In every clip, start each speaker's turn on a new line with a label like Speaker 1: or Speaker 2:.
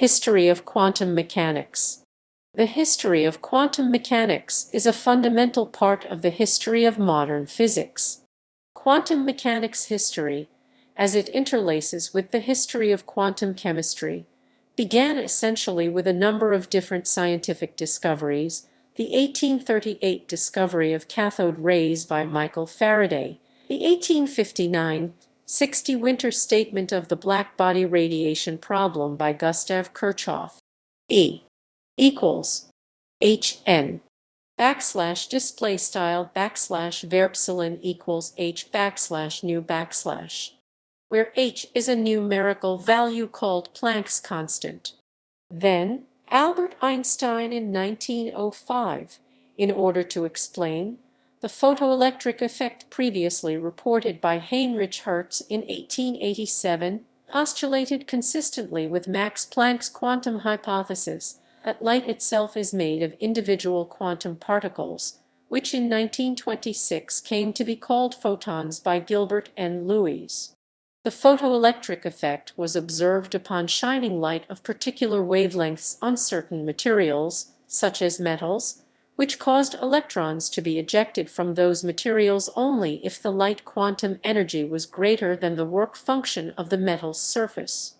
Speaker 1: History of quantum mechanics. The history of quantum mechanics is a fundamental part of the history of modern physics. Quantum mechanics history, as it interlaces with the history of quantum chemistry, began essentially with a number of different scientific discoveries: the 1838 discovery of cathode rays by Michael Faraday, the 1859-60 winter statement of the blackbody radiation problem by Gustav Kirchhoff, E equals Hn display style \epsilon equals H nu where H is a numerical value called Planck's constant. Then Albert Einstein in 1905, in order to explain the photoelectric effect previously reported by Heinrich Hertz in 1887, postulated consistently with Max Planck's quantum hypothesis that light itself is made of individual quantum particles, which in 1926 came to be called photons by Gilbert N. Lewis. The photoelectric effect was observed upon shining light of particular wavelengths on certain materials, such as metals, which caused electrons to be ejected from those materials only if the light quantum energy was greater than the work function of the metal's surface.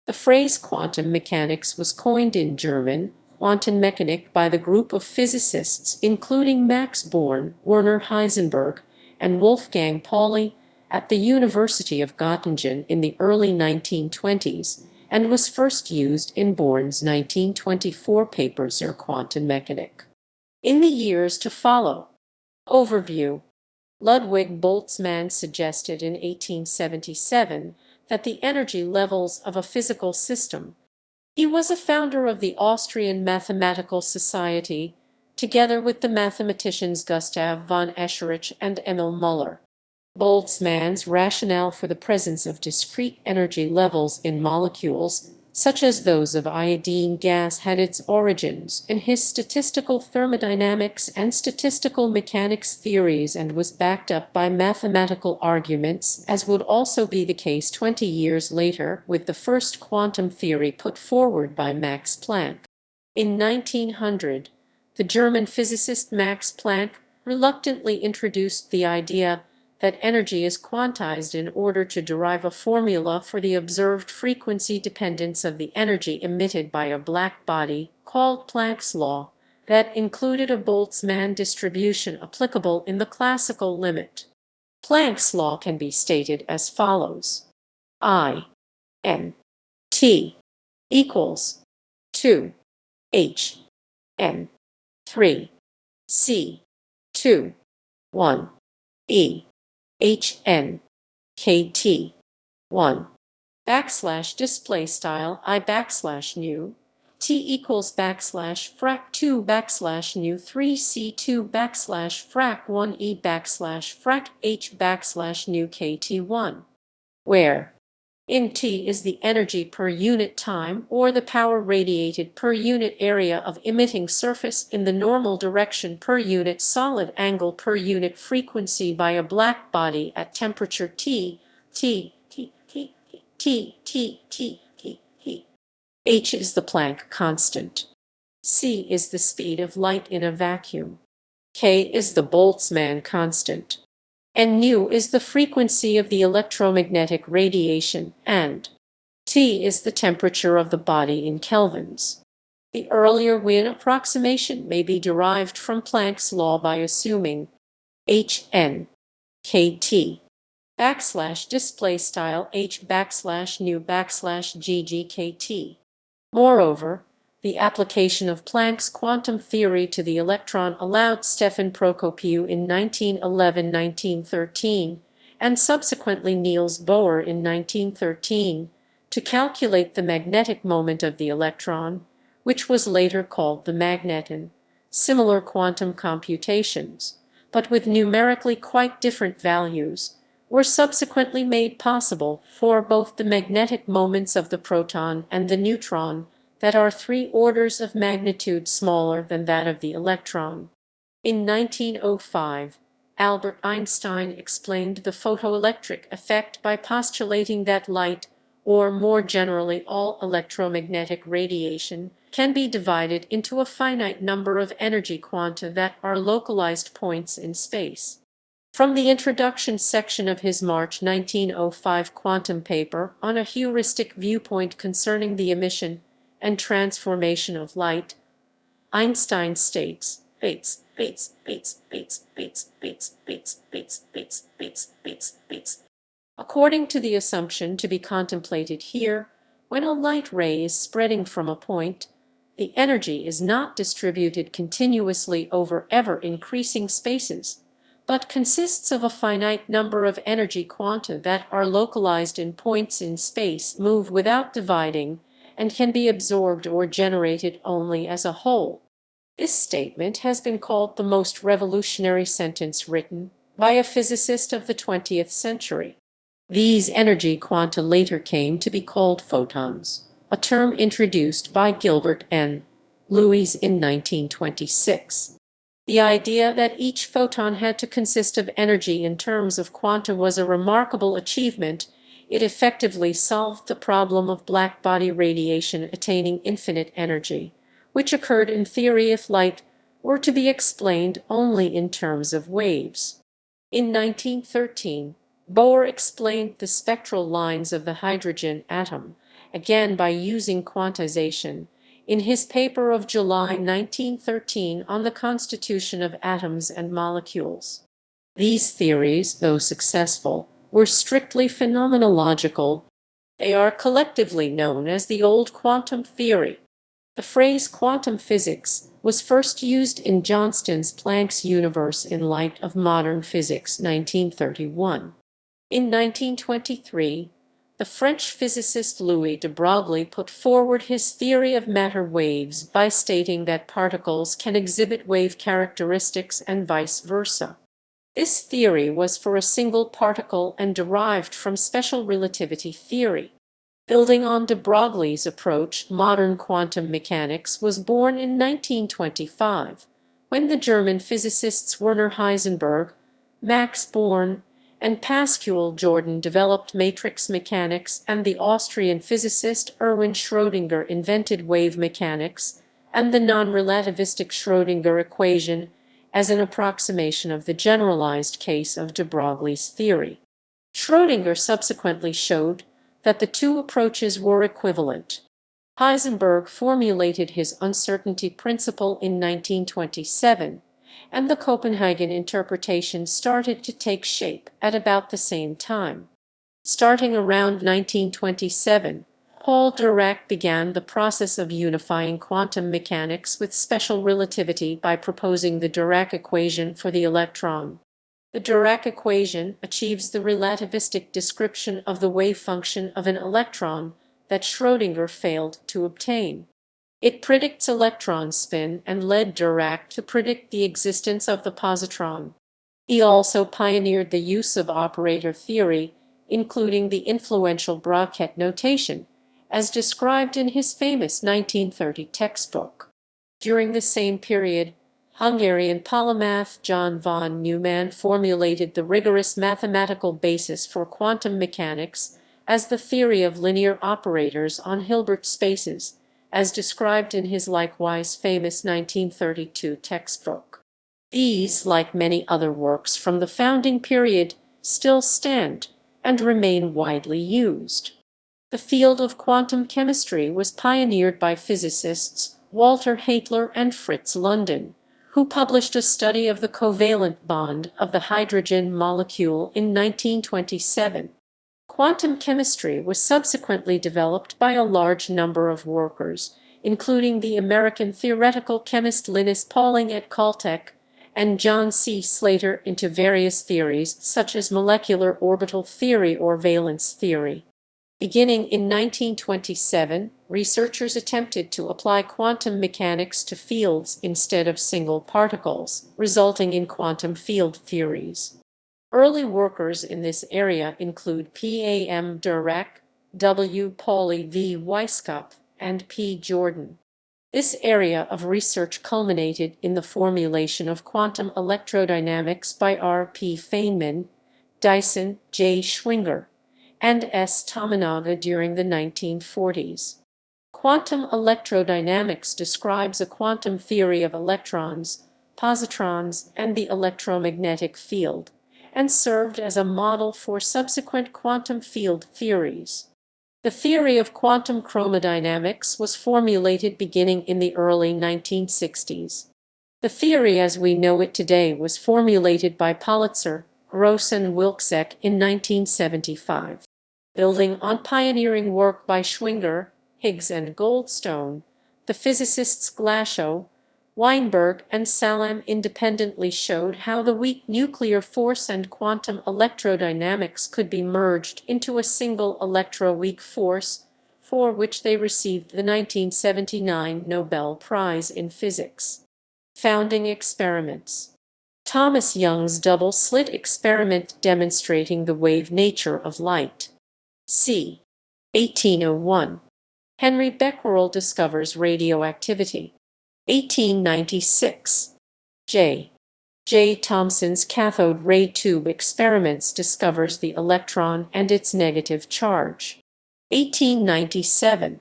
Speaker 1: The phrase quantum mechanics was coined in German, Quantenmechanik, by the group of physicists including Max Born, Werner Heisenberg, and Wolfgang Pauli at the University of Göttingen in the early 1920s, and was first used in Born's 1924 paper zur Quantenmechanik. In the years to follow. Overview. Ludwig Boltzmann suggested in 1877 that the energy levels of a physical system. He was a founder of the Austrian Mathematical Society, together with the mathematicians Gustav von Escherich and Emil Müller. Boltzmann's rationale for the presence of discrete energy levels in molecules, such as those of iodine gas, had its origins in his statistical thermodynamics and statistical mechanics theories and was backed up by mathematical arguments, as would also be the case 20 years later with the first quantum theory put forward by Max Planck. In 1900, the German physicist Max Planck reluctantly introduced the idea that energy is quantized in order to derive a formula for the observed frequency dependence of the energy emitted by a black body, called Planck's law, that included a Boltzmann distribution applicable in the classical limit. Planck's law can be stated as follows: I n t equals 2 h n 3 c 2 1 e Hn kt 1 display style I nu t equals frac 2 nu 3 c2 frac 1 e frac h nu kt1, where in T is the energy per unit time or the power radiated per unit area of emitting surface in the normal direction per unit solid angle per unit frequency by a black body at temperature T. H is the Planck constant. C is the speed of light in a vacuum. K is the Boltzmann constant. And nu is the frequency of the electromagnetic radiation, and T is the temperature of the body in kelvins. The earlier Wien approximation may be derived from Planck's law by assuming Hn kt display style H nu ggkt. Moreover, the application of Planck's quantum theory to the electron allowed Stefan Prokopiu in 1911–1913, and subsequently Niels Bohr in 1913, to calculate the magnetic moment of the electron, which was later called the magneton. Similar quantum computations, but with numerically quite different values, were subsequently made possible for both the magnetic moments of the proton and the neutron, that are 3 orders of magnitude smaller than that of the electron. In 1905, Albert Einstein explained the photoelectric effect by postulating that light, or more generally all electromagnetic radiation, can be divided into a finite number of energy quanta that are localized points in space. From the introduction section of his March 1905 quantum paper on a heuristic viewpoint concerning the emission and transformation of light, Einstein states, according to the assumption to be contemplated here, when a light ray is spreading from a point, the energy is not distributed continuously over ever-increasing spaces, but consists of a finite number of energy quanta that are localized in points in space, move without dividing, and can be absorbed or generated only as a whole. This statement has been called the most revolutionary sentence written by a physicist of the 20th century. These energy quanta later came to be called photons, a term introduced by Gilbert N. Lewis in 1926. The idea that each photon had to consist of energy in terms of quanta was a remarkable achievement. It effectively solved the problem of black-body radiation attaining infinite energy, which occurred in theory if light were to be explained only in terms of waves. In 1913, Bohr explained the spectral lines of the hydrogen atom, again by using quantization, in his paper of July 1913 on the constitution of atoms and molecules. These theories, though successful, were strictly phenomenological. They are collectively known as the old quantum theory. The phrase quantum physics was first used in Johnston's Planck's universe in light of modern physics, 1931. In 1923, the French physicist Louis de Broglie put forward his theory of matter waves by stating that particles can exhibit wave characteristics and vice versa. This theory was for a single particle and derived from special relativity theory. Building on de Broglie's approach, modern quantum mechanics was born in 1925, when the German physicists Werner Heisenberg, Max Born, and Pascual Jordan developed matrix mechanics, and the Austrian physicist Erwin Schrödinger invented wave mechanics and the non-relativistic Schrödinger equation as an approximation of the generalized case of de Broglie's theory. Schrödinger subsequently showed that the two approaches were equivalent. Heisenberg formulated his uncertainty principle in 1927, and the Copenhagen interpretation started to take shape at about the same time. Starting around 1927, Paul Dirac began the process of unifying quantum mechanics with special relativity by proposing the Dirac equation for the electron. The Dirac equation achieves the relativistic description of the wave function of an electron that Schrödinger failed to obtain. It predicts electron spin and led Dirac to predict the existence of the positron. He also pioneered the use of operator theory, including the influential bracket notation, as described in his famous 1930 textbook. During the same period, Hungarian polymath John von Neumann formulated the rigorous mathematical basis for quantum mechanics as the theory of linear operators on Hilbert spaces, as described in his likewise famous 1932 textbook. These, like many other works from the founding period, still stand and remain widely used. The field of quantum chemistry was pioneered by physicists Walter Haitler and Fritz London, who published a study of the covalent bond of the hydrogen molecule in 1927. Quantum chemistry was subsequently developed by a large number of workers, including the American theoretical chemist Linus Pauling at Caltech and John C. Slater, into various theories such as molecular orbital theory or valence theory. Beginning in 1927, researchers attempted to apply quantum mechanics to fields instead of single particles, resulting in quantum field theories. Early workers in this area include P. A. M. Dirac, W. Pauli V. Weishaupt, and P. Jordan. This area of research culminated in the formulation of quantum electrodynamics by R. P. Feynman, Dyson, J. Schwinger, and S. Tominaga during the 1940s. Quantum electrodynamics describes a quantum theory of electrons, positrons, and the electromagnetic field, and served as a model for subsequent quantum field theories. The theory of quantum chromodynamics was formulated beginning in the early 1960s. The theory as we know it today was formulated by Politzer, Gross, and Wilczek in 1975. Building on pioneering work by Schwinger, Higgs, and Goldstone, the physicists Glashow, Weinberg, and Salam independently showed how the weak nuclear force and quantum electrodynamics could be merged into a single electroweak force, for which they received the 1979 Nobel Prize in Physics. Founding experiments. Thomas Young's double-slit experiment demonstrating the wave nature of light. C. 1801. Henry Becquerel discovers radioactivity. 1896. J. Thomson's cathode ray tube experiments discovers the electron and its negative charge. 1897.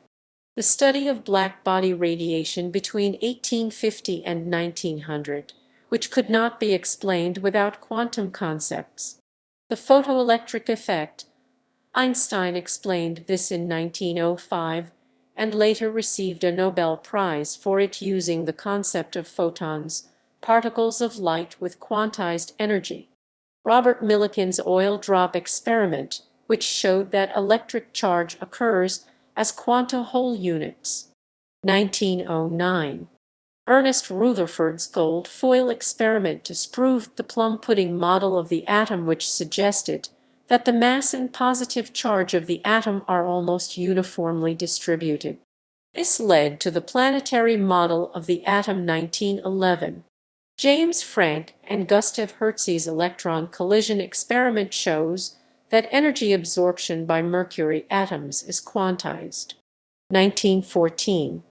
Speaker 1: The study of black-body radiation between 1850 and 1900, which could not be explained without quantum concepts. The photoelectric effect. Einstein explained this in 1905 and later received a Nobel Prize for it using the concept of photons, particles of light with quantized energy. Robert Millikan's oil drop experiment, which showed that electric charge occurs as quanta whole units. 1909. Ernest Rutherford's gold foil experiment disproved the plum pudding model of the atom, which suggested that the mass and positive charge of the atom are almost uniformly distributed. This led to the planetary model of the atom. 1911. James Franck and Gustav Hertz's electron collision experiment shows that energy absorption by mercury atoms is quantized. 1914.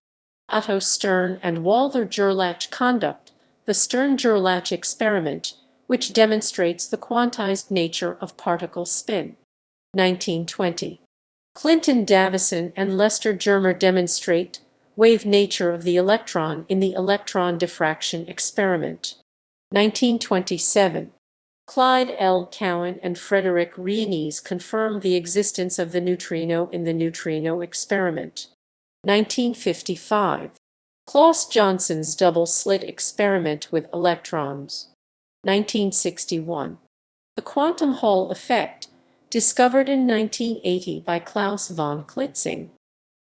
Speaker 1: Otto Stern and Walther Gerlach conduct the Stern-Gerlach experiment, which demonstrates the quantized nature of particle spin. 1920. Clinton Davison and Lester Germer demonstrate wave nature of the electron in the electron diffraction experiment. 1927. Clyde L. Cowan and Frederick Reines confirmed the existence of the neutrino in the neutrino experiment. 1955. Claus Johnson's double-slit experiment with electrons. 1961. The quantum Hall effect, discovered in 1980 by Klaus von Klitzing.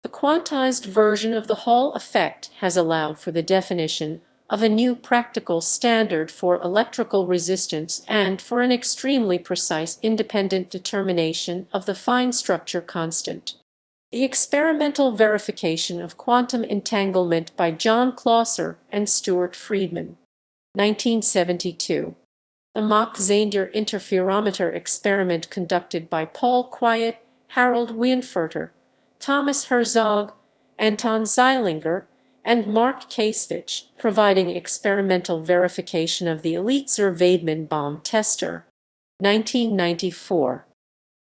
Speaker 1: The quantized version of the Hall effect has allowed for the definition of a new practical standard for electrical resistance and for an extremely precise independent determination of the fine structure constant. The experimental verification of quantum entanglement by John Clauser and Stuart Friedman. 1972. The Mach-Zehnder interferometer experiment conducted by Paul Quiet, Harold Wienfurter, Thomas Herzog, Anton Zeilinger, and Mark Kasevich, providing experimental verification of the Elitzur-Vaidman bomb tester. 1994.